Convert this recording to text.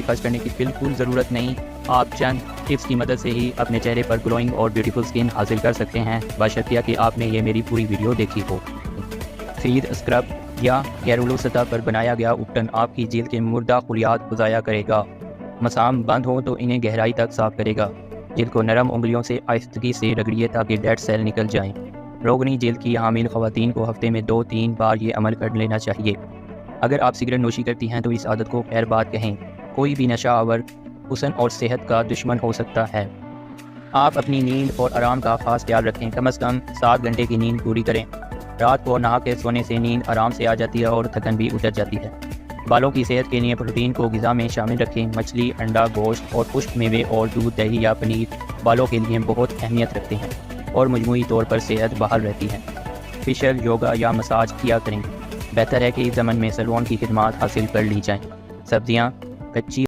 خرچ کرنے کی بالکل ضرورت نہیں، آپ چند ٹپس کی مدد سے ہی اپنے چہرے پر گلوئنگ اور بیوٹیفل سکن حاصل کر سکتے ہیں، بشرطیہ کہ آپ نے یہ میری پوری ویڈیو دیکھی ہو۔ سیدھ اسکرب یا کیرولو سطح پر بنایا گیا اپٹن آپ کی جلد کے مردہ خلیات کو ضائع کرے گا۔ مسام بند ہو تو انہیں گہرائی تک صاف کرے گا۔ جلد کو نرم انگلیوں سے آہستگی سے رگڑیے تاکہ ڈیڈ سیل نکل جائیں۔ روگنی جلد کی حامل خواتین کو ہفتے میں 2-3 بار یہ عمل کر لینا چاہیے۔ اگر آپ سگریٹ نوشی کرتی ہیں تو اس عادت کو خیر بات کہیں۔ کوئی بھی نشہ آور حسن اور صحت کا دشمن ہو سکتا ہے۔ آپ اپنی نیند اور آرام کا خاص خیال رکھیں، کم از کم 7 گھنٹے کی نیند پوری کریں۔ رات کو نہا کے سونے سے نیند آرام سے آ جاتی ہے اور تھکن بھی اتر جاتی ہے۔ بالوں کی صحت کے لیے پروٹین کو غذا میں شامل رکھیں۔ مچھلی، انڈا، گوشت اور خشک میوے اور دودھ، دہی یا پنیر بالوں کے لیے بہت اہمیت رکھتے ہیں اور مجموعی طور پر صحت بحال رہتی ہے۔ فیشل، یوگا یا مساج کیا کریں۔ بہتر ہے کہ اس زمن میں سیلون کی خدمات حاصل کر لی جائیں۔ سبزیاں، کچی